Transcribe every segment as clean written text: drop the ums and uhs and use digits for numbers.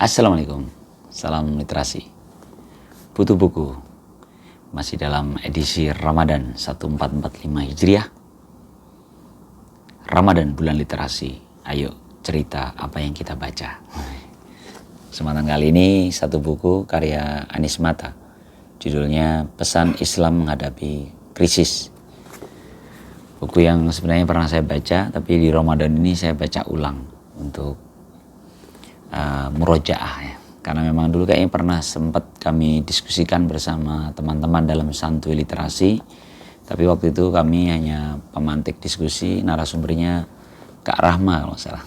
Assalamualaikum, salam literasi. Butuh buku masih dalam edisi Ramadan 1445 Hijriah. Ramadan bulan literasi. Ayo cerita apa yang kita baca. Kesempatan kali ini satu buku karya Anies Mata. Judulnya Pesan Islam Menghadapi Krisis. Buku yang sebenarnya pernah saya baca, tapi di Ramadan ini saya baca ulang untuk murojaah ya. Karena memang dulu kayaknya pernah sempat kami diskusikan bersama teman-teman dalam santuy literasi. Tapi waktu itu kami hanya pemantik diskusi, narasumbernya Kak Rahma kalau salah.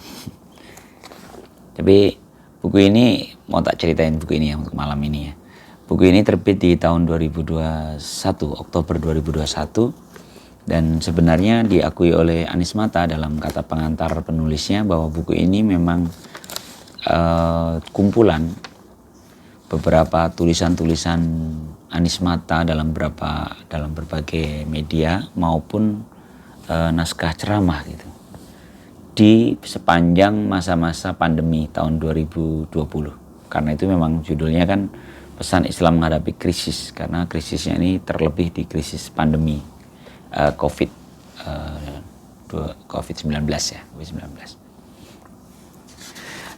Tapi buku ini mau tak ceritain buku ini ya untuk malam ini ya. Buku ini terbit di tahun 2021, Oktober 2021. Dan sebenarnya diakui oleh Anies Mata dalam kata pengantar penulisnya bahwa buku ini memang kumpulan beberapa tulisan-tulisan Anies Mata dalam berbagai media maupun naskah ceramah gitu di sepanjang masa-masa pandemi tahun 2020. Karena itu memang judulnya kan Pesan Islam Menghadapi Krisis, karena krisisnya ini terlebih di krisis pandemi COVID-19 ya, COVID-19.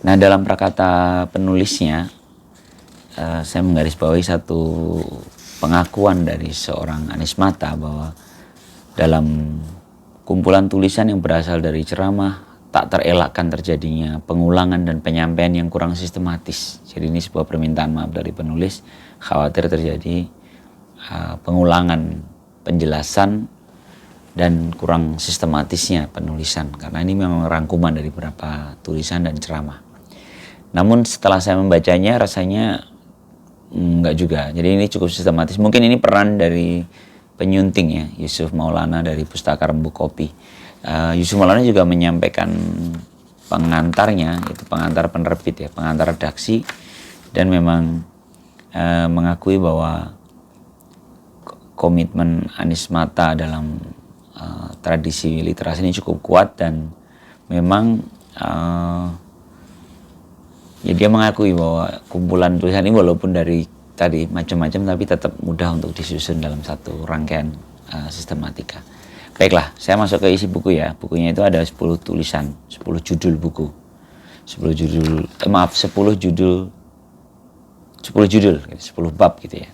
Nah, dalam prakata penulisnya, saya menggarisbawahi satu pengakuan dari seorang Anies Mata bahwa dalam kumpulan tulisan yang berasal dari ceramah, tak terelakkan terjadinya pengulangan dan penyampaian yang kurang sistematis. Jadi ini sebuah permintaan maaf dari penulis, khawatir terjadi pengulangan penjelasan dan kurang sistematisnya penulisan. Karena ini memang rangkuman dari beberapa tulisan dan ceramah. Namun setelah saya membacanya rasanya enggak juga. Jadi ini cukup sistematis. Mungkin ini peran dari penyunting ya, Yusuf Maulana dari Pustaka Rembuk Kopi. Yusuf Maulana juga menyampaikan pengantarnya, itu pengantar penerbit ya, pengantar redaksi, dan memang mengakui bahwa komitmen Anies Mata dalam tradisi literasi ini cukup kuat, dan memang ya dia mengakui bahwa kumpulan tulisan ini walaupun dari tadi macam-macam tapi tetap mudah untuk disusun dalam satu rangkaian sistematika. Baiklah, saya masuk ke isi buku ya. Bukunya itu ada 10 tulisan, 10 judul buku. 10 judul 10 bab gitu ya.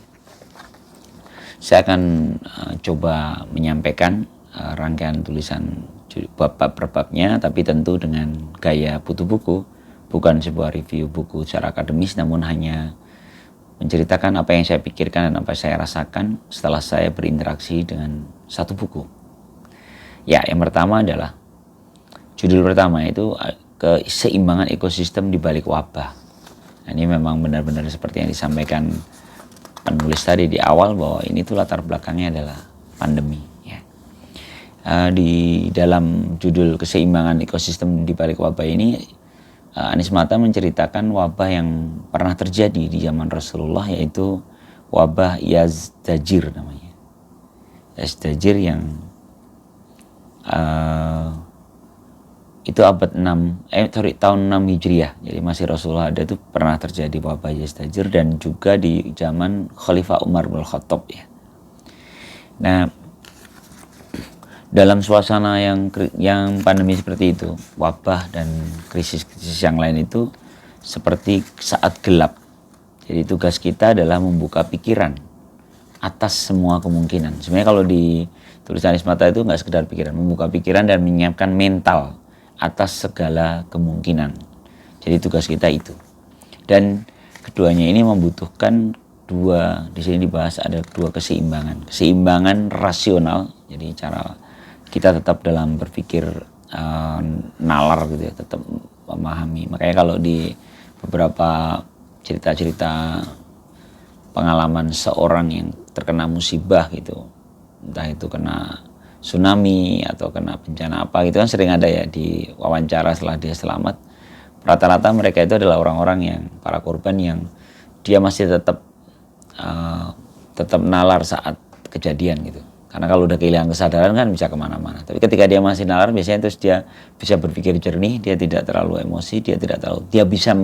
Saya akan coba menyampaikan rangkaian tulisan bab-bab per babnya, tapi tentu dengan gaya butuh buku. Bukan sebuah review buku secara akademis, namun hanya menceritakan apa yang saya pikirkan dan apa yang saya rasakan setelah saya berinteraksi dengan satu buku. Ya, yang pertama adalah, judul pertama itu keseimbangan ekosistem di balik wabah. Nah, ini memang benar-benar seperti yang disampaikan penulis tadi di awal, bahwa ini tuh latar belakangnya adalah pandemi. Ya. Di dalam judul keseimbangan ekosistem di balik wabah ini, Anies Mata menceritakan wabah yang pernah terjadi di zaman Rasulullah, yaitu wabah Yazdajir namanya. Yazdajir yang itu tahun 6 Hijriah. Jadi masih Rasulullah ada, itu pernah terjadi wabah Yazdajir, dan juga di zaman Khalifah Umar bin Khattab ya. Nah, dalam suasana yang pandemi seperti itu, wabah dan krisis-krisis yang lain itu seperti saat gelap. Jadi tugas kita adalah membuka pikiran atas semua kemungkinan. Sebenarnya kalau di tulisan Anies Mata itu nggak sekedar pikiran, membuka pikiran dan menyiapkan mental atas segala kemungkinan. Jadi tugas kita itu. Dan keduanya ini membutuhkan di sini dibahas ada dua keseimbangan. Keseimbangan rasional, jadi cara kita tetap dalam berpikir nalar gitu ya, tetap memahami. Makanya kalau di beberapa cerita-cerita pengalaman seorang yang terkena musibah gitu, entah itu kena tsunami atau kena bencana apa gitu kan, sering ada ya di wawancara setelah dia selamat. Rata-rata mereka itu adalah orang-orang yang para korban yang dia masih tetap nalar saat kejadian gitu. Karena kalau udah kehilangan kesadaran kan bisa kemana-mana. Tapi ketika dia masih nalar, biasanya terus dia bisa berpikir jernih, dia tidak terlalu emosi, dia bisa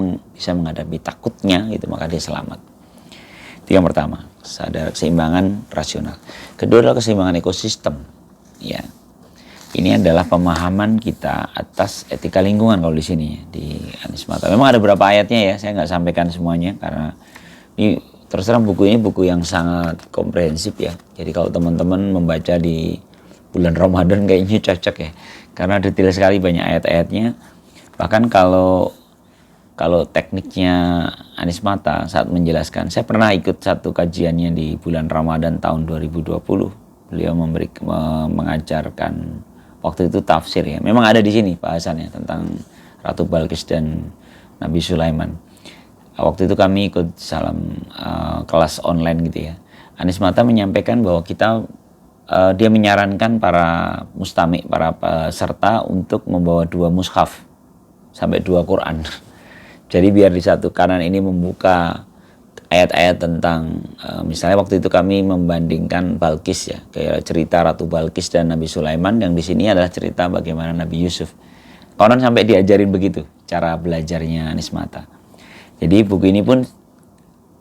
menghadapi takutnya, gitu, maka dia selamat. Itu yang pertama, keseimbangan rasional. Kedua adalah keseimbangan ekosistem. Ya, ini adalah pemahaman kita atas etika lingkungan kalau di sini di Anies Mata. Memang ada beberapa ayatnya ya, saya nggak sampaikan semuanya karena ini terus terang buku ini buku yang sangat komprehensif ya. Jadi kalau teman-teman membaca di bulan Ramadan kayaknya cocok ya. Karena detail sekali banyak ayat-ayatnya. Bahkan kalau tekniknya Anies Mata saat menjelaskan, saya pernah ikut satu kajiannya di bulan Ramadan tahun 2020. Beliau mengajarkan waktu itu tafsir ya. Memang ada di sini bahasannya tentang Ratu Balkis dan Nabi Sulaiman. Waktu itu kami ikut kelas online gitu ya. Anies Mata menyampaikan bahwa dia menyarankan para mustami, para peserta untuk membawa 2 mushaf sampai 2 Quran. Jadi biar di satu kanan ini membuka ayat-ayat tentang misalnya waktu itu kami membandingkan Balkis ya, kayak cerita Ratu Balkis dan Nabi Sulaiman, yang di sini adalah cerita bagaimana Nabi Yusuf. Konon sampai diajarin begitu cara belajarnya Anies Mata. Jadi buku ini pun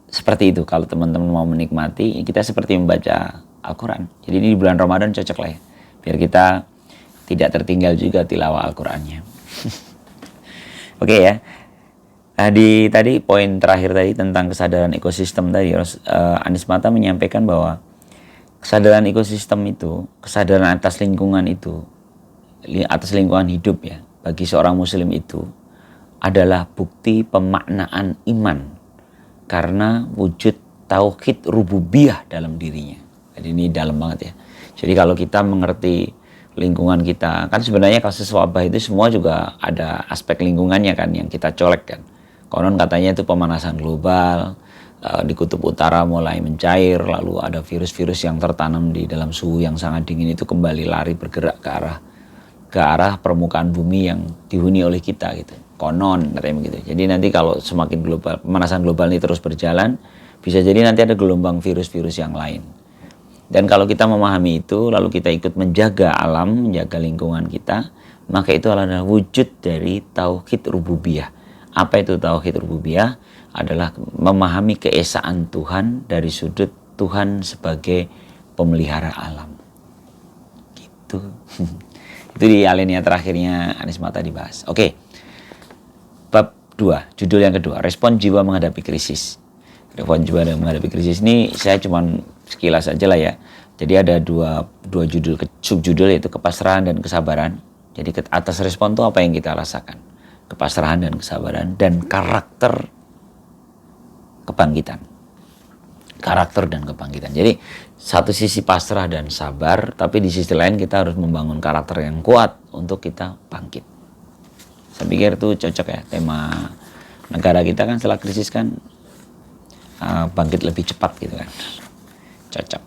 seperti itu. Kalau teman-teman mau menikmati, kita seperti membaca Al-Quran. Jadi ini di bulan Ramadan cocok lah ya. Biar kita tidak tertinggal juga tilawah Al-Qurannya. Oke ya. Nah, tadi poin terakhir tadi tentang kesadaran ekosistem tadi, Anies Mata menyampaikan bahwa kesadaran ekosistem itu, kesadaran atas lingkungan itu, atas lingkungan hidup ya, bagi seorang muslim itu adalah bukti pemaknaan iman karena wujud tauhid rububiyah dalam dirinya. Jadi ini dalam banget ya. Jadi kalau kita mengerti lingkungan kita, kan sebenarnya kasus wabah itu semua juga ada aspek lingkungannya kan yang kita colek kan. Konon katanya itu pemanasan global, di kutub utara mulai mencair, lalu ada virus-virus yang tertanam di dalam suhu yang sangat dingin itu kembali lari bergerak ke arah permukaan bumi yang dihuni oleh kita gitu. Konon katanya begitu. Jadi nanti kalau semakin pemanasan global ini terus berjalan, bisa jadi nanti ada gelombang virus-virus yang lain. Dan kalau kita memahami itu, lalu kita ikut menjaga alam, menjaga lingkungan kita, maka itu adalah wujud dari tauhid rububiyah. Apa itu tauhid rububiyah? Adalah memahami keesaan Tuhan dari sudut Tuhan sebagai pemelihara alam. Gitu. Itu di alinea terakhirnya Anies Mata dibahas. Oke. Bab 2, judul yang kedua, respon jiwa menghadapi krisis. Respon jiwa menghadapi krisis ini saya cuman sekilas aja lah ya. Jadi ada dua judul, subjudul, yaitu kepasrahan dan kesabaran. Jadi atas respon itu apa yang kita rasakan? Kepasrahan dan kesabaran, dan karakter kebangkitan. Karakter dan kebangkitan. Jadi satu sisi pasrah dan sabar, tapi di sisi lain kita harus membangun karakter yang kuat untuk kita bangkit. Saya pikir itu cocok ya, tema negara kita kan setelah krisis kan bangkit lebih cepat gitu kan. Cocok.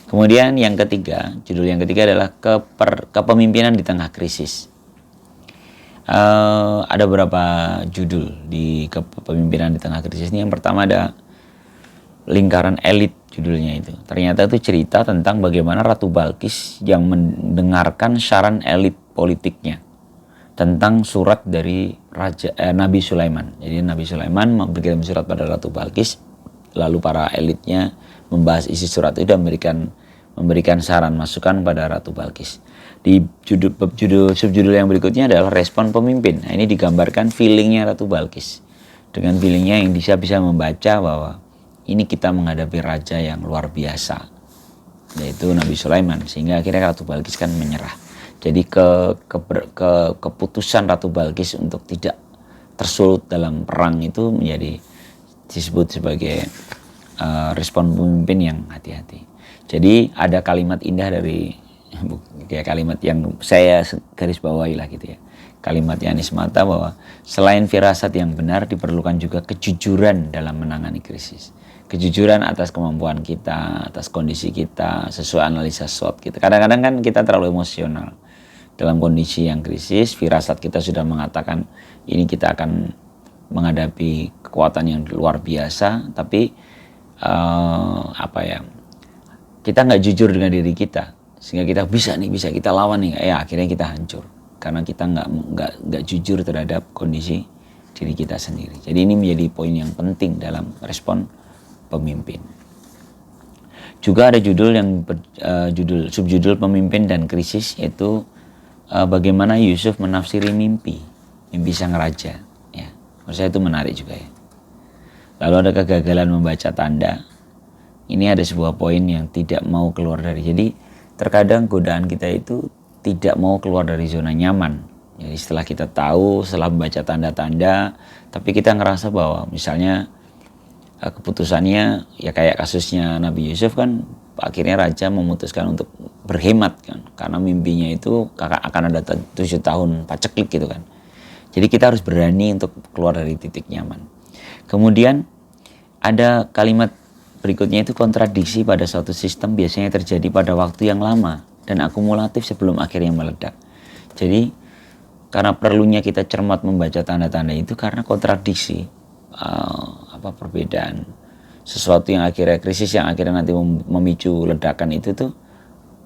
Kemudian yang ketiga, judul yang ketiga adalah kepemimpinan di tengah krisis. Ada beberapa judul di kepemimpinan di tengah krisis ini. Yang pertama ada lingkaran elit, judulnya itu. Ternyata itu cerita tentang bagaimana Ratu Balkis yang mendengarkan saran elit politiknya tentang surat dari Nabi Sulaiman. Jadi Nabi Sulaiman memberikan surat pada Ratu Balkis, lalu para elitnya membahas isi surat itu dan memberikan saran masukan pada Ratu Balkis. Di subjudul yang berikutnya adalah respon pemimpin. Nah, ini digambarkan feelingnya Ratu Balkis. Dengan feelingnya yang bisa membaca bahwa ini kita menghadapi raja yang luar biasa, yaitu Nabi Sulaiman, sehingga akhirnya Ratu Balkis kan menyerah. Jadi keputusan Ratu Balkis untuk tidak tersulut dalam perang itu disebut sebagai respon pemimpin yang hati-hati. Jadi ada kalimat indah dari kalimat yang saya garis bawahi lah gitu ya. Kalimatnya Anies Mata bahwa selain firasat yang benar diperlukan juga kejujuran dalam menangani krisis. Kejujuran atas kemampuan kita, atas kondisi kita, sesuai analisa SWOT kita. Kadang-kadang kan kita terlalu emosional. Dalam kondisi yang krisis, firasat kita sudah mengatakan ini kita akan menghadapi kekuatan yang luar biasa, tapi kita nggak jujur dengan diri kita. Sehingga kita bisa kita lawan nih. Akhirnya kita hancur karena kita nggak jujur terhadap kondisi diri kita sendiri. Jadi ini menjadi poin yang penting dalam respon pemimpin. Juga ada subjudul pemimpin dan krisis, yaitu bagaimana Yusuf menafsiri mimpi sang raja. Ya, menurut saya itu menarik juga ya. Lalu ada kegagalan membaca tanda. Ini ada sebuah poin yang tidak mau keluar dari. Jadi terkadang godaan kita itu tidak mau keluar dari zona nyaman. Jadi setelah kita tahu, setelah membaca tanda-tanda, tapi kita ngerasa bahwa misalnya keputusannya ya kayak kasusnya Nabi Yusuf kan, akhirnya raja memutuskan untuk berhemat kan, karena mimpinya itu akan ada 7 tahun paceklik gitu kan. Jadi kita harus berani untuk keluar dari titik nyaman. Kemudian ada kalimat berikutnya, itu kontradiksi pada suatu sistem biasanya terjadi pada waktu yang lama dan akumulatif sebelum akhirnya meledak. Jadi karena perlunya kita cermat membaca tanda-tanda itu karena kontradiksi, perbedaan sesuatu yang akhirnya krisis, yang akhirnya nanti memicu ledakan itu tuh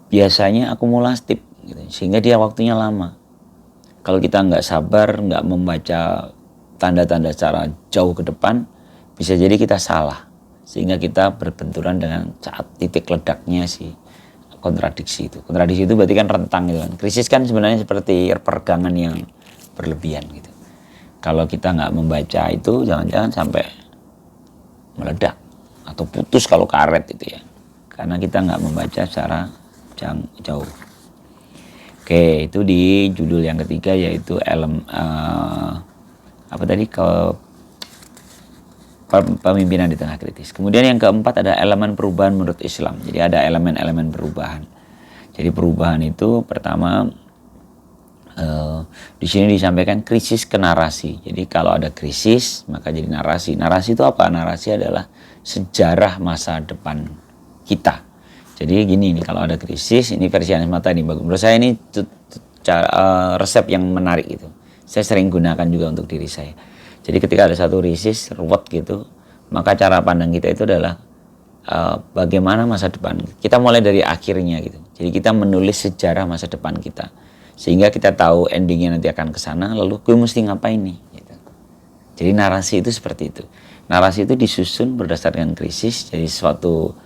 biasanya akumulatif gitu, sehingga dia waktunya lama. Kalau kita nggak sabar, nggak membaca tanda-tanda secara jauh ke depan, bisa jadi kita salah, sehingga kita berbenturan dengan saat titik ledaknya si kontradiksi itu. Kontradiksi itu berarti kan rentang gitu kan. Krisis kan sebenarnya seperti perpegangan yang berlebihan gitu. Kalau kita nggak membaca itu, jangan-jangan sampai meledak atau putus kalau karet itu ya, karena kita nggak membaca secara jauh. Oke, itu di judul yang ketiga, yaitu pemimpinan di tengah kritis. Kemudian yang keempat ada elemen perubahan menurut Islam. Jadi ada elemen-elemen perubahan. Jadi perubahan itu pertama di sini disampaikan krisis ke narasi. Jadi kalau ada krisis maka jadi narasi. Narasi itu apa? Narasi adalah sejarah masa depan kita. Jadi gini nih, kalau ada krisis, ini versi Anies Mata ini bagus. Menurut saya ini resep yang menarik itu. Saya sering gunakan juga untuk diri saya. Jadi ketika ada satu krisis, ruwet gitu, maka cara pandang kita itu adalah bagaimana masa depan. Kita mulai dari akhirnya gitu. Jadi kita menulis sejarah masa depan kita. Sehingga kita tahu endingnya nanti akan ke sana, lalu gue mesti ngapain nih gitu. Jadi narasi itu seperti itu. Narasi itu disusun berdasarkan krisis. Jadi suatu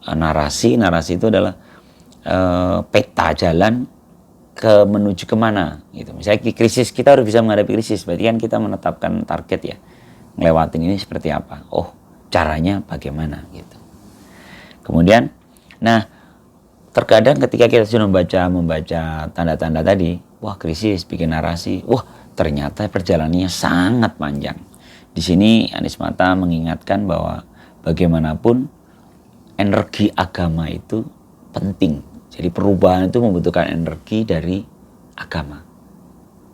narasi itu adalah peta jalan menuju kemana gitu. Misalnya krisis, kita harus bisa menghadapi krisis, berarti kan kita menetapkan target ya, ngelewatin ini seperti apa, caranya bagaimana gitu. Kemudian terkadang ketika kita sudah membaca tanda-tanda tadi, wah krisis, bikin narasi, wah ternyata perjalanannya sangat panjang. Di sini Anies Mata mengingatkan bahwa bagaimanapun energi agama itu penting. Jadi perubahan itu membutuhkan energi dari agama.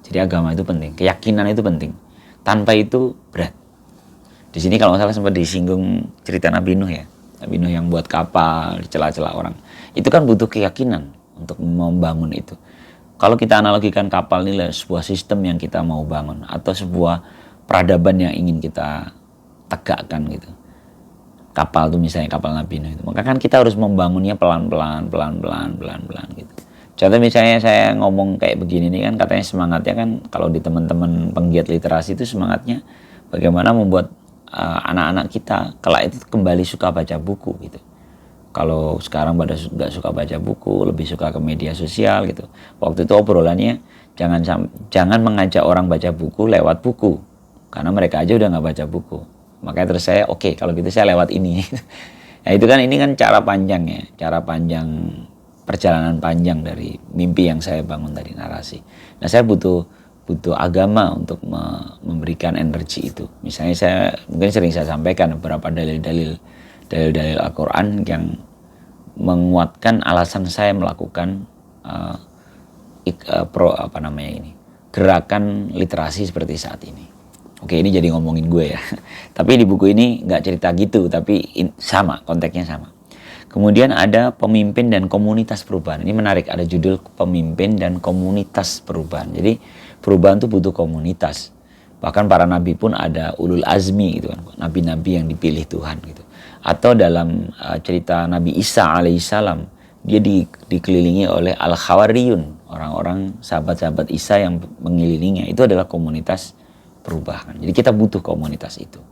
Jadi agama itu penting, keyakinan itu penting. Tanpa itu berat. Di sini kalau nggak salah sempat disinggung cerita Nabi Nuh ya. Nabi Nuh yang buat kapal, celah-celah orang. Itu kan butuh keyakinan untuk membangun itu. Kalau kita analogikan kapal ini adalah sebuah sistem yang kita mau bangun, atau sebuah peradaban yang ingin kita tegakkan gitu. Kapal itu misalnya kapal Nabi Nuh itu. Maka kan kita harus membangunnya pelan-pelan gitu. Contoh misalnya saya ngomong kayak begini nih kan, katanya semangatnya kan kalau di teman-teman penggiat literasi itu semangatnya bagaimana membuat anak-anak kita kelak itu kembali suka baca buku gitu. Kalau sekarang pada nggak suka baca buku, lebih suka ke media sosial gitu. Waktu itu obrolannya jangan mengajak orang baca buku lewat buku, karena mereka aja udah nggak baca buku. Makanya terus saya oke, kalau gitu saya lewat ini. Nah itu kan, ini kan cara panjang ya, cara panjang, perjalanan panjang dari mimpi yang saya bangun tadi, narasi. Nah saya butuh agama untuk memberikan energi itu. Misalnya mungkin sering saya sampaikan beberapa dalil-dalil Al-Quran yang menguatkan alasan saya melakukan gerakan literasi seperti saat ini. Oke, ini jadi ngomongin gue ya. Tapi di buku ini nggak cerita gitu, tapi sama, konteksnya sama. Kemudian ada pemimpin dan komunitas perubahan. Ini menarik, ada judul pemimpin dan komunitas perubahan. Jadi perubahan itu butuh komunitas. Bahkan para nabi pun ada ulul azmi gitu kan, nabi-nabi yang dipilih Tuhan gitu. Atau dalam cerita Nabi Isa alaihissalam, dia dikelilingi oleh al-Khawariyun, orang-orang sahabat-sahabat Isa yang mengelilinginya. Itu adalah komunitas perubahan. Jadi kita butuh komunitas itu.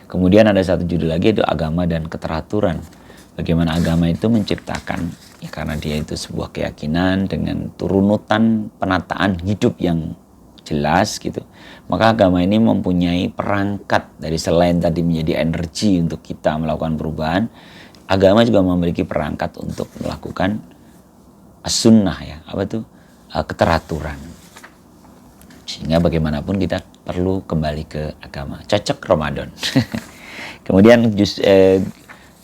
Kemudian ada satu judul lagi, itu agama dan keteraturan. Bagaimana agama itu menciptakan, ya karena dia itu sebuah keyakinan dengan turunutan penataan hidup yang jelas gitu. Maka agama ini mempunyai perangkat dari selain tadi menjadi energi untuk kita melakukan perubahan. Agama juga memiliki perangkat untuk melakukan as-sunnah, ya, apa tuh? Keteraturan. Sehingga bagaimanapun kita perlu kembali ke agama. Cocok Ramadan. Kemudian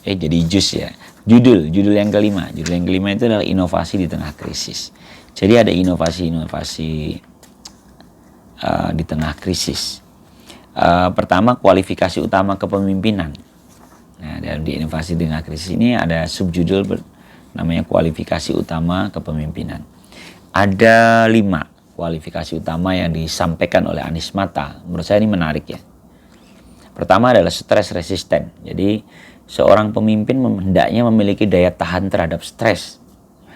jadi jus ya. Judul yang kelima. Judul yang kelima itu adalah inovasi di tengah krisis. Jadi ada inovasi-inovasi di tengah krisis. Pertama, kualifikasi utama kepemimpinan. Nah, dalam di inovasi di tengah krisis ini ada subjudul namanya kualifikasi utama kepemimpinan. Ada 5 kualifikasi utama yang disampaikan oleh Anies Mata. Menurut saya ini menarik ya. Pertama adalah stres resisten. Jadi seorang pemimpin hendaknya memiliki daya tahan terhadap stres.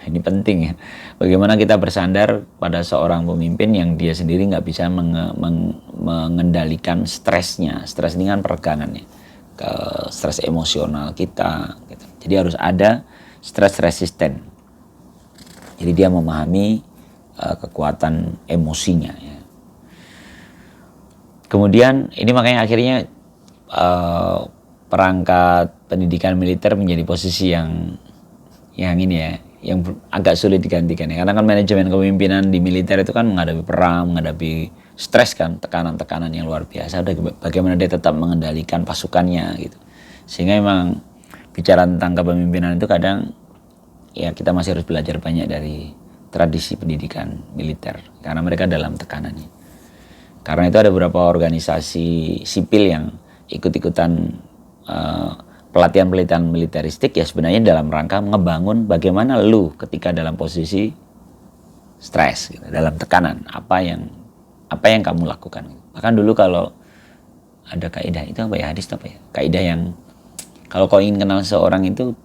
Ini penting ya. Bagaimana kita bersandar pada seorang pemimpin yang dia sendiri nggak bisa mengendalikan stresnya. Stres ini kan peregangannya, ke stres emosional kita. Gitu. Jadi harus ada stres resisten. Jadi dia memahami kekuatan emosinya. Ya. Kemudian ini makanya akhirnya perangkat pendidikan militer menjadi posisi yang ini ya, yang agak sulit digantikan ya. Karena kan manajemen kepemimpinan di militer itu kan menghadapi perang, menghadapi stres kan, tekanan-tekanan yang luar biasa. Bagaimana dia tetap mengendalikan pasukannya gitu. Sehingga memang bicara tentang kepemimpinan itu kadang ya kita masih harus belajar banyak dari tradisi pendidikan militer karena mereka dalam tekanannya. Karena itu ada beberapa organisasi sipil yang ikut-ikutan pelatihan-pelatihan militeristik ya sebenarnya dalam rangka ngebangun bagaimana lu ketika dalam posisi stres gitu, dalam tekanan apa yang kamu lakukan. Bahkan dulu kalau ada kaidah itu apa ya, hadis apa ya, kaidah yang kalau kau ingin kenal seorang itu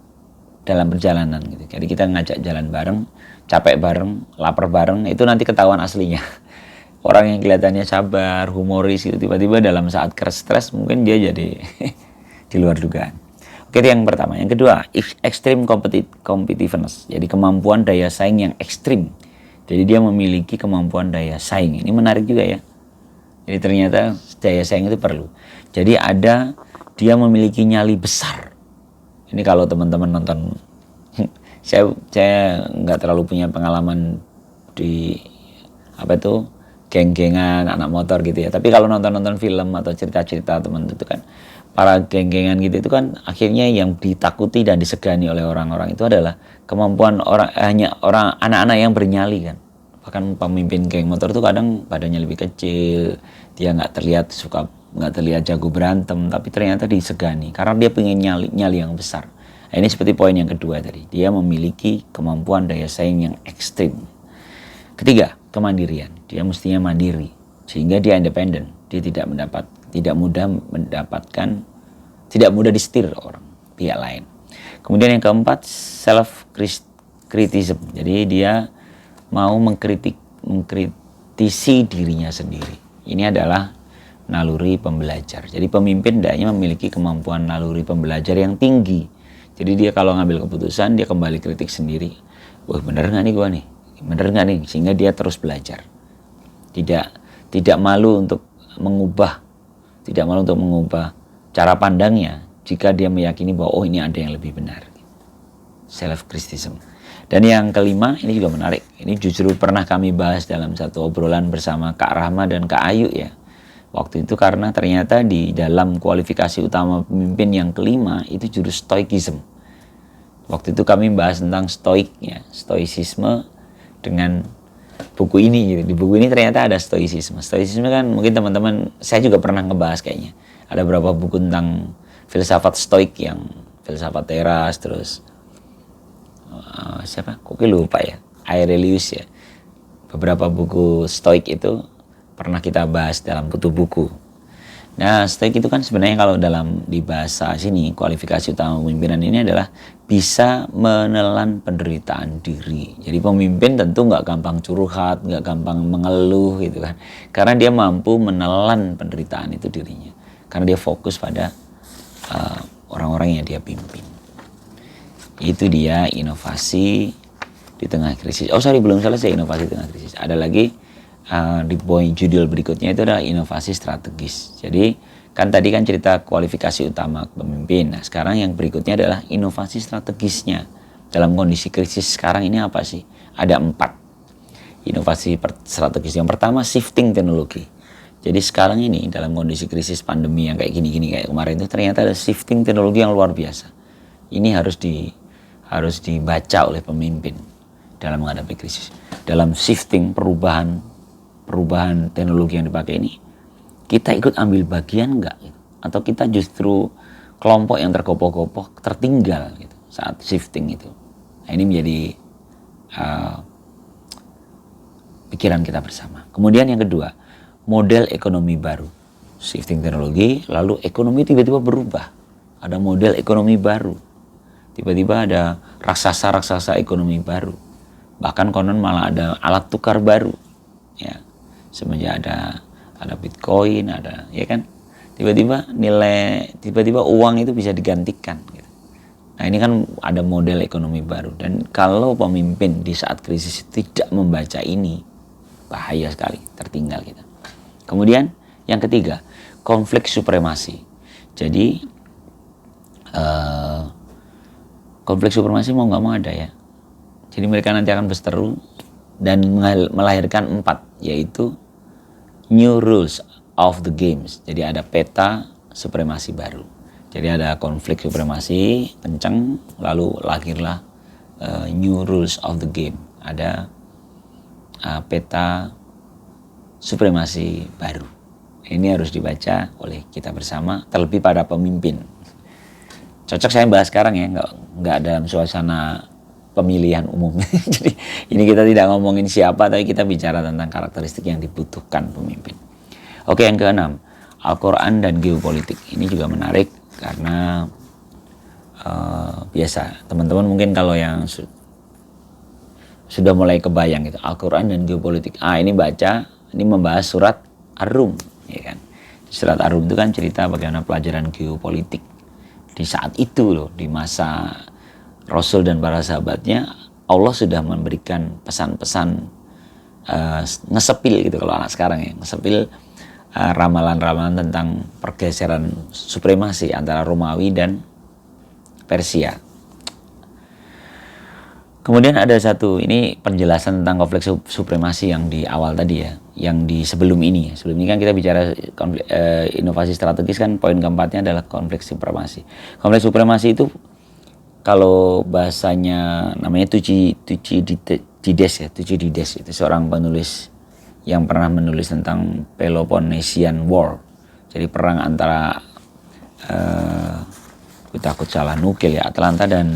dalam perjalanan gitu. Jadi kita ngajak jalan bareng, capek bareng, lapar bareng, itu nanti ketahuan aslinya. Orang yang kelihatannya sabar, humoris gitu, tiba-tiba dalam saat stres mungkin dia jadi di luar dugaan. Oke, itu yang pertama. Yang kedua, extreme competitiveness. Jadi kemampuan daya saing yang ekstrim. Jadi dia memiliki kemampuan daya saing. Ini menarik juga ya. Jadi ternyata daya saing itu perlu. Jadi dia memiliki nyali besar. Ini kalau teman-teman nonton, saya nggak terlalu punya pengalaman di geng-gengan anak motor gitu ya. Tapi kalau nonton film atau cerita-cerita teman itu kan para geng-gengan gitu itu kan akhirnya yang ditakuti dan disegani oleh orang-orang itu adalah kemampuan anak-anak yang bernyali kan. Bahkan pemimpin geng motor itu kadang badannya lebih kecil, dia nggak terlihat jago berantem, tapi ternyata disegani karena dia pengen nyali yang besar. Nah, ini seperti poin yang kedua tadi, dia memiliki kemampuan daya saing yang ekstrim. Ketiga, kemandirian. Dia mestinya mandiri sehingga dia independen. Dia tidak mudah disetir orang pihak lain. Kemudian yang keempat, self criticism. Jadi dia mau mengkritisi dirinya sendiri. Ini adalah naluri pembelajar. Jadi pemimpin hendaknya memiliki kemampuan naluri pembelajar yang tinggi. Jadi dia kalau ngambil keputusan dia kembali kritik sendiri. Wah, bener nggak nih gua nih? Bener nggak nih? Sehingga dia terus belajar. Tidak malu untuk mengubah cara pandangnya jika dia meyakini bahwa ini ada yang lebih benar. Self criticism. Dan yang kelima, ini juga menarik. Ini justru pernah kami bahas dalam satu obrolan bersama Kak Rahma dan Kak Ayu ya. Waktu itu karena ternyata di dalam kualifikasi utama pemimpin yang kelima itu jurus stoikism. Waktu itu kami bahas tentang stoicisme dengan buku ini gitu. Di buku ini ternyata ada stoicisme. Stoicisme kan mungkin teman-teman, saya juga pernah ngebahas kayaknya. Ada beberapa buku tentang filsafat stoik yang filsafat teras, terus kok lupa ya, Aurelius ya. Beberapa buku stoik itu pernah kita bahas dalam buku. Nah, stoik itu kan sebenarnya kalau dalam di bahasa sini, kualifikasi utama pemimpinan ini adalah bisa menelan penderitaan diri. Jadi pemimpin tentu nggak gampang curhat, nggak gampang mengeluh gitu kan. Karena dia mampu menelan penderitaan itu dirinya. Karena dia fokus pada orang-orang yang dia pimpin. Itu dia inovasi di tengah krisis. Oh sorry, belum selesai inovasi di tengah krisis. Ada lagi di poin judul berikutnya itu adalah inovasi strategis. Jadi kan tadi kan cerita kualifikasi utama pemimpin. Nah sekarang yang berikutnya adalah inovasi strategisnya. Dalam kondisi krisis sekarang ini apa sih? Ada 4 inovasi strategis. Yang pertama shifting teknologi. Jadi sekarang ini dalam kondisi krisis pandemi yang kayak gini-gini kayak kemarin itu ternyata ada shifting teknologi yang luar biasa. Ini harus dibaca oleh pemimpin dalam menghadapi krisis. Dalam shifting perubahan teknologi yang dipakai ini, kita ikut ambil bagian enggak? Gitu. Atau kita justru kelompok yang tergopoh-gopoh tertinggal gitu, saat shifting itu. Nah, ini menjadi pikiran kita bersama. Kemudian yang kedua, model ekonomi baru. Shifting teknologi, lalu ekonomi tiba-tiba berubah. Ada model ekonomi baru. Tiba-tiba ada raksasa-raksasa ekonomi baru. Bahkan konon malah ada alat tukar baru. Ya. Semenjak ada Bitcoin, ada ya kan. Tiba-tiba uang itu bisa digantikan gitu. Nah, ini kan ada model ekonomi baru dan kalau pemimpin di saat krisis tidak membaca ini, bahaya sekali, tertinggal kita. Kemudian yang ketiga, konflik supremasi. Jadi konflik supremasi mau nggak mau ada ya. Jadi mereka nanti akan berseteru dan melahirkan 4, yaitu new rules of the games. Jadi ada peta supremasi baru. Jadi ada konflik supremasi kencang, lalu lahirlah new rules of the game. Ada peta supremasi baru. Ini harus dibaca oleh kita bersama, terlebih pada pemimpin. Cocok saya bahas sekarang ya, nggak dalam suasana pemilihan umum. Jadi ini kita tidak ngomongin siapa, tapi kita bicara tentang karakteristik yang dibutuhkan pemimpin. Oke, yang keenam, Al-Quran dan geopolitik. Ini juga menarik karena biasa teman-teman mungkin kalau yang sudah mulai kebayang gitu, Al-Quran dan geopolitik. Ini membahas surat Ar-Rum, ya kan? Surat Ar-Rum itu kan cerita bagaimana pelajaran geopolitik di saat itu loh, di masa Rasul dan para sahabatnya, Allah sudah memberikan pesan-pesan ngesepil gitu kalau anak sekarang ya, ngesepil ramalan-ramalan tentang pergeseran supremasi antara Romawi dan Persia. Kemudian ada satu, ini penjelasan tentang konflik supremasi yang di awal tadi ya, yang di sebelum ini. Sebelum ini kan kita bicara inovasi strategis kan, poin keempatnya adalah konflik supremasi. Konflik supremasi itu kalau bahasanya namanya Thucydides itu seorang penulis yang pernah menulis tentang Peloponnesian War. Jadi perang antara takut salah nukil ya, Atlanta dan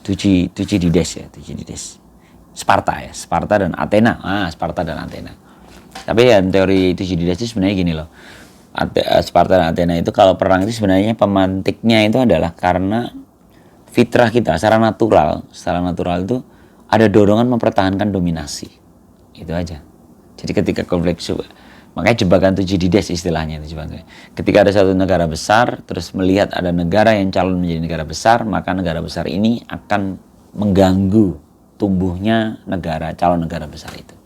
Thucydides. Sparta dan Athena. Sparta dan Athena. Tapi ya teori Thucydides itu sebenarnya gini loh. Sparta dan Athena itu kalau perang itu sebenarnya pemantiknya itu adalah karena fitrah kita secara natural itu ada dorongan mempertahankan dominasi. Itu aja. Jadi ketika konflik, makanya jebakan Thucydides istilahnya itu jebakan. Ketika ada satu negara besar terus melihat ada negara yang calon menjadi negara besar, maka negara besar ini akan mengganggu tumbuhnya calon negara besar itu.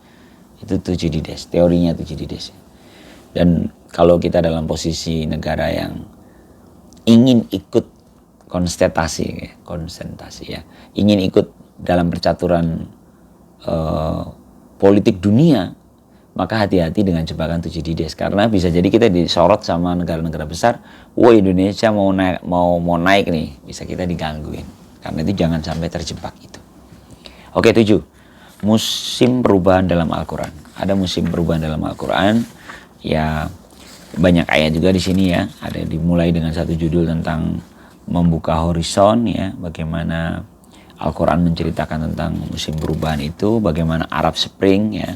Itu Thucydides, teorinya Thucydides. Dan kalau kita dalam posisi negara yang ingin ikut konsentrasi ya, ingin ikut dalam percaturan politik dunia, maka hati-hati dengan jebakan Thucydides, karena bisa jadi kita disorot sama negara-negara besar. Indonesia mau naik nih, bisa kita digangguin. Karena itu jangan sampai terjebak itu. Oke, 7. Musim perubahan dalam Al-Quran. Ada musim perubahan dalam Al-Quran. Ya, banyak ayat juga di sini ya. Ada dimulai dengan satu judul tentang membuka horizon ya, bagaimana Al-Quran menceritakan tentang musim perubahan itu, bagaimana Arab Spring ya.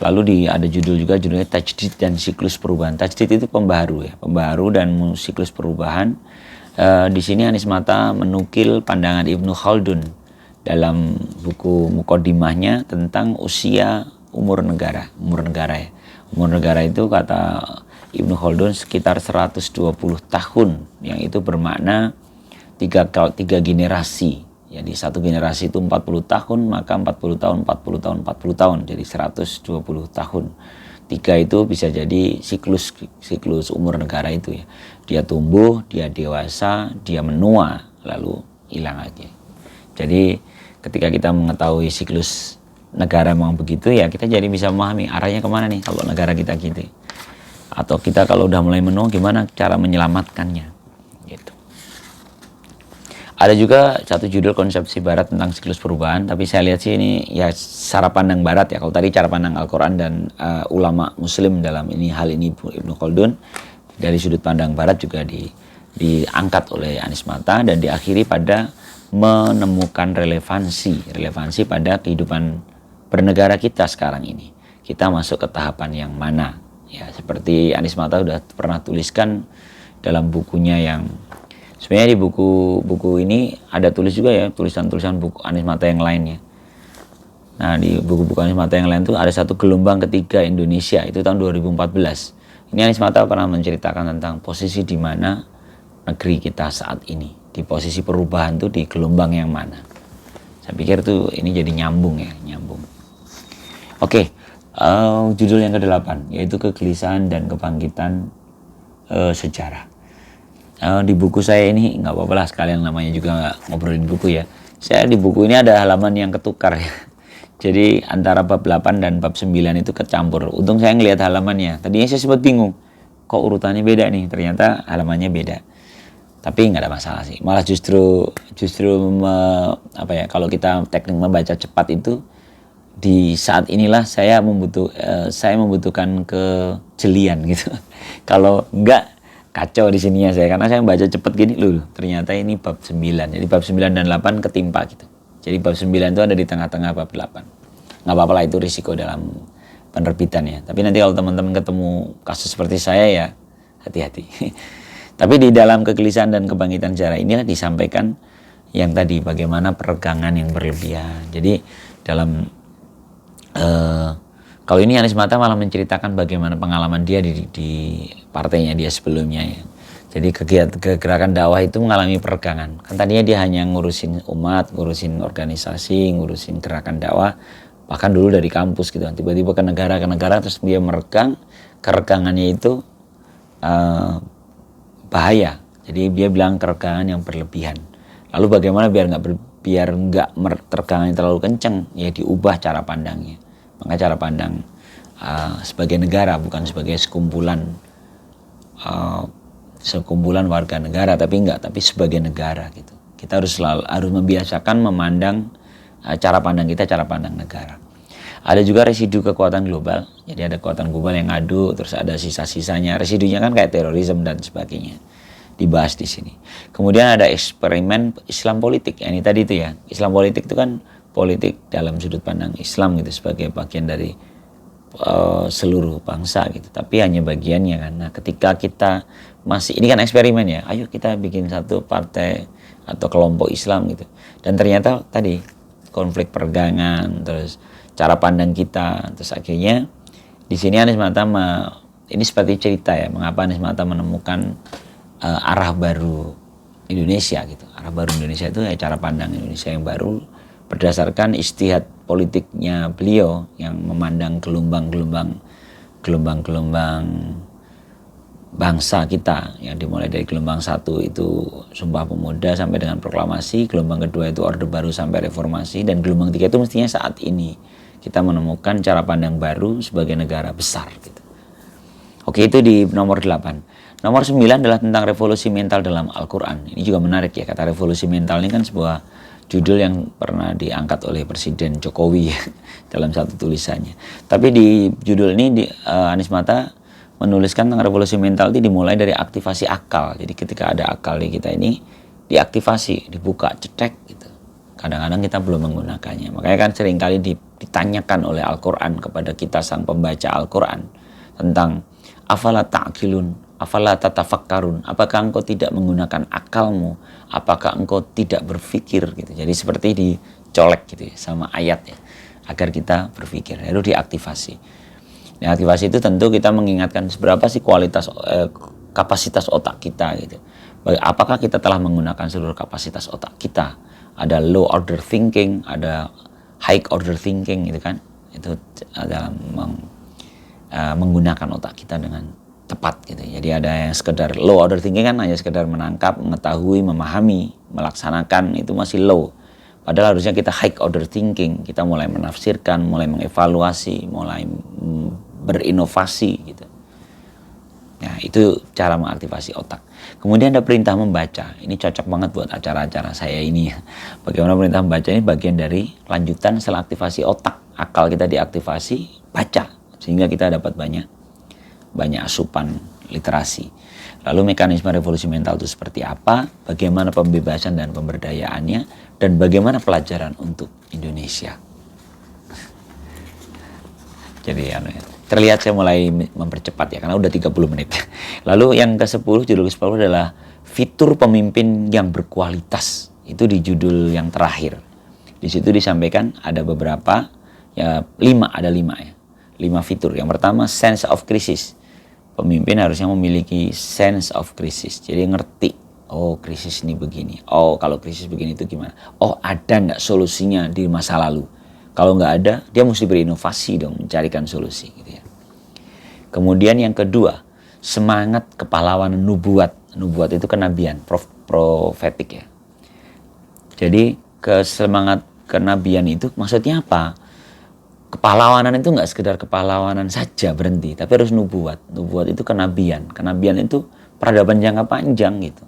Lalu ada judul juga, judulnya Tajdid dan Siklus Perubahan. Tajdid itu pembaharu ya, pembaharu dan siklus perubahan. Di sini Anies Mata menukil pandangan Ibnu Khaldun dalam buku Muqaddimahnya tentang usia umur negara ya. Umur negara itu kata Ibnu Khaldun sekitar 120 tahun, yang itu bermakna tiga generasi. Jadi satu generasi itu 40 tahun, maka 40 tahun, 40 tahun, 40 tahun, jadi 120 tahun. Tiga itu bisa jadi siklus umur negara itu ya. Dia tumbuh, dia dewasa, dia menua, lalu hilang aja. Jadi ketika kita mengetahui siklus negara memang begitu ya, kita jadi bisa memahami arahnya kemana nih kalau negara kita gitu. Atau kita kalau udah mulai menua, gimana cara menyelamatkannya gitu. Ada juga satu judul konsepsi barat tentang siklus perubahan, tapi saya lihat sih ini ya cara pandang barat ya. Kalau tadi cara pandang Al-Quran dan ulama muslim dalam hal ini Ibnu Khaldun, dari sudut pandang barat juga diangkat oleh Anies Mata dan diakhiri pada menemukan relevansi pada kehidupan bernegara kita sekarang ini. Kita masuk ke tahapan yang mana? Ya, seperti Anies Mata sudah pernah tuliskan dalam bukunya yang sebenarnya di buku ini ada tulis juga ya, tulisan-tulisan buku Anies Mata yang lainnya. Nah, di buku-buku Anies Mata yang lain tuh ada satu gelombang ketiga Indonesia, itu tahun 2014. Ini Anies Mata pernah menceritakan tentang posisi di mana negeri kita saat ini. Di posisi perubahan tuh di gelombang yang mana. Saya pikir tuh ini jadi nyambung. Oke, judul yang ke-8 yaitu kegelisahan dan kebangkitan sejarah. Di buku saya ini nggak apa-apa lah, sekalian namanya juga ngobrolin buku ya. Saya di buku ini ada halaman yang ketukar ya. Jadi antara bab 8 dan bab 9 itu kecampur. Untung saya ngelihat halamannya. Tadinya saya sempat bingung, kok urutannya beda nih. Ternyata halamannya beda. Tapi nggak ada masalah sih. Malah justru kalau kita teknik membaca cepat itu di saat inilah saya membutuhkan kejelian gitu. Kalau enggak kacau di sininya saya, karena saya baca cepet gini loh, ternyata ini bab 9. Jadi bab 9 dan 8 ketimpa gitu. Jadi bab 9 itu ada di tengah-tengah bab 8. Nggak apa-apa lah, itu risiko dalam penerbitan ya. Tapi nanti kalau teman-teman ketemu kasus seperti saya ya hati-hati. Tapi di dalam kegelisahan dan kebangkitan sejarah inilah disampaikan yang tadi, bagaimana peregangan yang berlebihan. Jadi dalam kalau ini Anies Mata malah menceritakan bagaimana pengalaman dia di partainya dia sebelumnya ya. Jadi gerakan dakwah itu mengalami peregangan. Kan tadinya dia hanya ngurusin umat, ngurusin organisasi, ngurusin gerakan dakwah, bahkan dulu dari kampus gitu. Tiba-tiba ke negara terus dia meregang. Keregangannya itu bahaya. Jadi dia bilang keregangan yang berlebihan. Lalu bagaimana biar nggak teregangan terlalu kencang? Ya diubah cara pandangnya. Maka cara pandang sebagai negara, bukan sebagai sekumpulan warga negara, tapi sebagai negara gitu. Kita harus membiasakan memandang cara pandang kita, cara pandang negara. Ada juga residu kekuatan global. Jadi ada kekuatan global yang ngadu, terus ada sisa-sisanya. Residunya kan kayak terorisme dan sebagainya. Dibahas di sini. Kemudian ada eksperimen Islam politik. Ini tadi itu ya. Islam politik itu kan politik dalam sudut pandang Islam gitu, sebagai bagian dari seluruh bangsa gitu, tapi hanya bagiannya kan. Nah, ketika kita masih, ini kan eksperimen ya, ayo kita bikin satu partai atau kelompok Islam gitu, dan ternyata tadi konflik pergangan, terus cara pandang kita, terus akhirnya di sini Anies Mata ini seperti cerita ya, mengapa Anies Mata menemukan arah baru Indonesia gitu. Arah baru Indonesia itu ya cara pandang Indonesia yang baru berdasarkan istihad politiknya beliau yang memandang gelombang-gelombang bangsa kita, yang dimulai dari gelombang 1 itu Sumpah Pemuda sampai dengan proklamasi, gelombang kedua itu Orde Baru sampai reformasi, dan gelombang 3 itu mestinya saat ini kita menemukan cara pandang baru sebagai negara besar gitu. Oke, itu di nomor 8. Nomor 9 adalah tentang revolusi mental dalam Al-Quran. Ini juga menarik ya, kata revolusi mental ini kan sebuah judul yang pernah diangkat oleh Presiden Jokowi ya, dalam satu tulisannya. Tapi di judul ini Anies Mata menuliskan tentang revolusi mental itu dimulai dari aktivasi akal. Jadi ketika ada akal di kita ini diaktifasi, dibuka, cetek gitu. Kadang-kadang kita belum menggunakannya. Makanya kan seringkali ditanyakan oleh Al-Quran kepada kita sang pembaca Al-Quran tentang afala ta'qilun, afala tatafakkarun, apakah engkau tidak menggunakan akalmu, apakah engkau tidak berpikir gitu. Jadi seperti dicolek gitu ya sama ayat ya, agar kita berpikir, lalu diaktifasi. Nah, aktivasi itu tentu kita mengingatkan seberapa sih kapasitas otak kita gitu. Apakah kita telah menggunakan seluruh kapasitas otak kita? Ada low order thinking, ada high order thinking gitu kan. Itu adalah menggunakan otak kita dengan tepat gitu. Jadi ada yang sekedar low order thinking kan hanya sekedar menangkap, mengetahui, memahami, melaksanakan, itu masih low. Padahal harusnya kita high order thinking, kita mulai menafsirkan, mulai mengevaluasi, mulai berinovasi gitu. Nah, itu cara mengaktifasi otak. Kemudian ada perintah membaca. Ini cocok banget buat acara-acara saya ini ya. Bagaimana perintah membaca ini bagian dari lanjutan setelah aktivasi otak. Akal kita diaktifasi, baca. Sehingga kita dapat banyak asupan literasi. Lalu mekanisme revolusi mental itu seperti apa? Bagaimana pembebasan dan pemberdayaannya? Dan bagaimana pelajaran untuk Indonesia? Jadi terlihat saya mulai mempercepat ya, karena udah 30 menit. Lalu yang ke-10, judul ke-10 adalah fitur pemimpin yang berkualitas. Itu di judul yang terakhir. Di situ disampaikan ada beberapa, ya 5 ya. 5 fitur. Yang pertama, sense of crisis. Pemimpin harusnya memiliki sense of crisis. Jadi ngerti, oh krisis ini begini. Oh kalau krisis begini itu gimana? Oh ada nggak solusinya di masa lalu? Kalau nggak ada, dia mesti berinovasi dong, mencarikan solusi gitu ya. Kemudian yang kedua, semangat kepahlawanan nubuat. Nubuat itu kenabian, profetik ya. Jadi semangat kenabian itu maksudnya apa? Kepahlawanan itu nggak sekedar kepahlawanan saja berhenti, tapi harus nubuat. Nubuat itu kenabian. Kenabian itu peradaban jangka panjang gitu.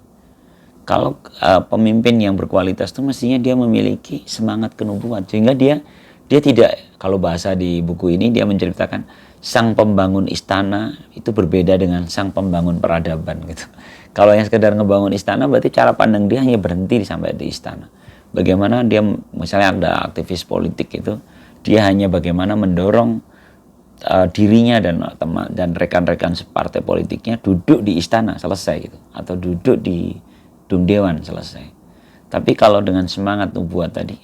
Kalau pemimpin yang berkualitas itu mestinya dia memiliki semangat kenubuat, sehingga dia tidak, kalau bahasa di buku ini dia menceritakan sang pembangun istana itu berbeda dengan sang pembangun peradaban gitu. Kalau yang sekedar ngebangun istana berarti cara pandang dia hanya berhenti sampai di istana. Bagaimana dia misalnya ada aktivis politik itu, dia hanya bagaimana mendorong dirinya dan rekan-rekan separtai politiknya duduk di istana selesai gitu, atau duduk di Dewan selesai. Tapi kalau dengan semangat nubuat tadi,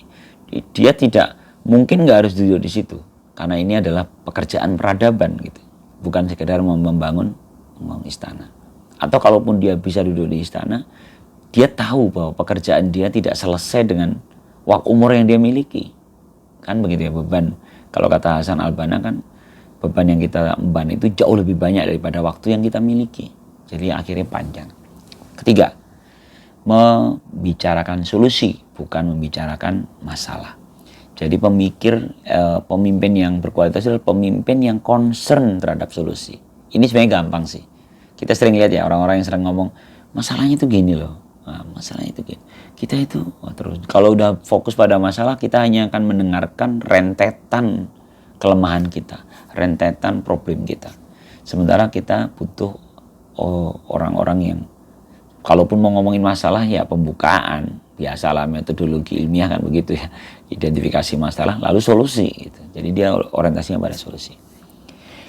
dia tidak mungkin nggak harus duduk di situ, karena ini adalah pekerjaan peradaban gitu, bukan sekedar membangun istana. Atau kalaupun dia bisa duduk di istana, dia tahu bahwa pekerjaan dia tidak selesai dengan waktu umur yang dia miliki, kan begitu ya. Beban, kalau kata Hasan Al-Banna kan, beban yang kita emban itu jauh lebih banyak daripada waktu yang kita miliki, jadi akhirnya panjang. Ketiga, membicarakan solusi, bukan membicarakan masalah. Jadi pemimpin yang berkualitas adalah pemimpin yang concern terhadap solusi. Ini sebenarnya gampang sih. Kita sering lihat ya orang-orang yang sering ngomong, masalahnya itu gini loh. Nah, masalahnya itu gini. Kita itu terus kalau udah fokus pada masalah, kita hanya akan mendengarkan rentetan kelemahan kita, rentetan problem kita. Sementara kita butuh orang-orang yang kalaupun mau ngomongin masalah ya pembukaan, biasalah metodologi ilmiah kan begitu ya, identifikasi masalah lalu solusi gitu. Jadi dia orientasinya pada solusi.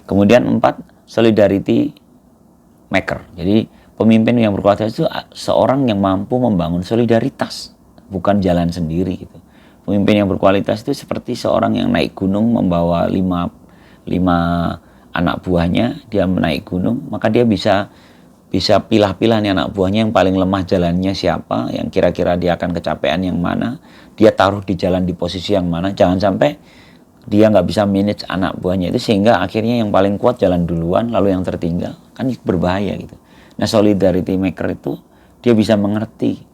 Kemudian 4, solidarity maker. Jadi pemimpin yang berkualitas itu seorang yang mampu membangun solidaritas, bukan jalan sendiri gitu. Pemimpin yang berkualitas itu seperti seorang yang naik gunung membawa 5 anak buahnya, dia naik gunung, maka dia bisa pilah-pilah nih anak buahnya yang paling lemah jalannya siapa, yang kira-kira dia akan kecapean yang mana, dia taruh di jalan di posisi yang mana, jangan sampai dia nggak bisa manage anak buahnya itu sehingga akhirnya yang paling kuat jalan duluan lalu yang tertinggal, kan berbahaya gitu. Nah solidarity maker itu dia bisa mengerti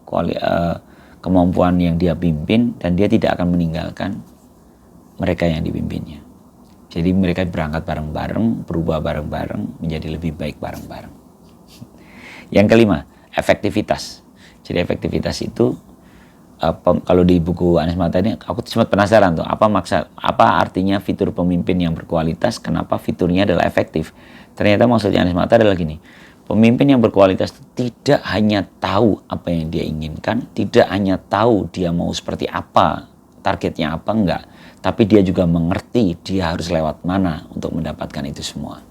kemampuan yang dia pimpin dan dia tidak akan meninggalkan mereka yang dipimpinnya. Jadi mereka berangkat bareng-bareng, berubah bareng-bareng, menjadi lebih baik bareng-bareng. Yang kelima, efektivitas. Jadi efektivitas itu kalau di buku Anies Mata ini aku sempat penasaran tuh apa artinya fitur pemimpin yang berkualitas, kenapa fiturnya adalah efektif. Ternyata maksudnya Anies Mata adalah gini, Pemimpin yang berkualitas itu tidak hanya tahu apa yang dia inginkan, tidak hanya tahu dia mau seperti apa, targetnya apa, enggak. Tapi dia juga mengerti dia harus lewat mana untuk mendapatkan itu semua.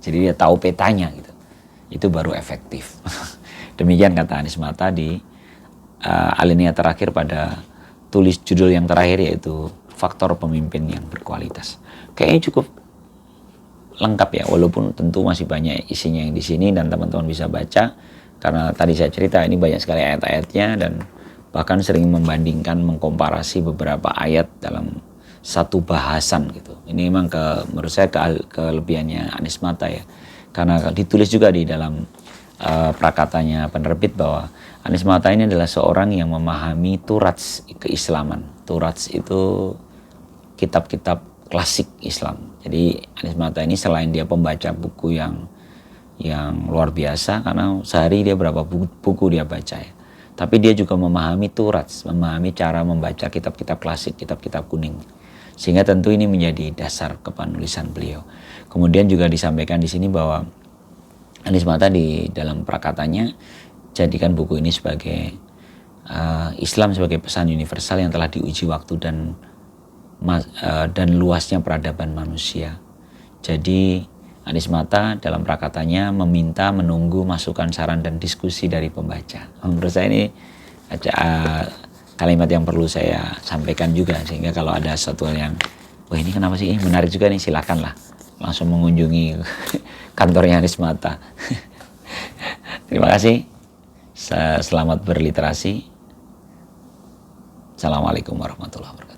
Jadi dia tahu petanya gitu. Itu baru efektif. Demikian kata Anies Mata di alinea terakhir pada tulis judul yang terakhir, yaitu faktor pemimpin yang berkualitas. Kayaknya cukup lengkap ya, walaupun tentu masih banyak isinya yang di sini dan teman-teman bisa baca, karena tadi saya cerita ini banyak sekali ayat-ayatnya dan bahkan sering membandingkan, mengkomparasi beberapa ayat dalam satu bahasan gitu. Ini memang menurut saya kelebihannya Anies Mata ya, karena ditulis juga di dalam prakatanya penerbit bahwa Anies Mata ini adalah seorang yang memahami turats keislaman. Turats itu kitab-kitab klasik Islam. Jadi Anies Mata ini selain dia pembaca buku yang luar biasa, karena sehari dia berapa buku dia baca ya, tapi dia juga memahami turats, memahami cara membaca kitab-kitab klasik, kitab-kitab kuning, sehingga tentu ini menjadi dasar kepenulisan beliau. Kemudian juga disampaikan di sini bahwa Anies Mata di dalam prakatanya jadikan buku ini sebagai Islam sebagai pesan universal yang telah diuji waktu dan luasnya peradaban manusia. Jadi Anies Mata dalam prakatanya meminta, menunggu masukan, saran, dan diskusi dari pembaca. Menurut saya ini kalimat yang perlu saya sampaikan juga, sehingga kalau ada sesuatu yang wah ini kenapa sih, menarik juga nih, silakanlah langsung mengunjungi kantornya Anies Mata. Terima kasih. Selamat berliterasi. Assalamualaikum warahmatullahi wabarakatuh.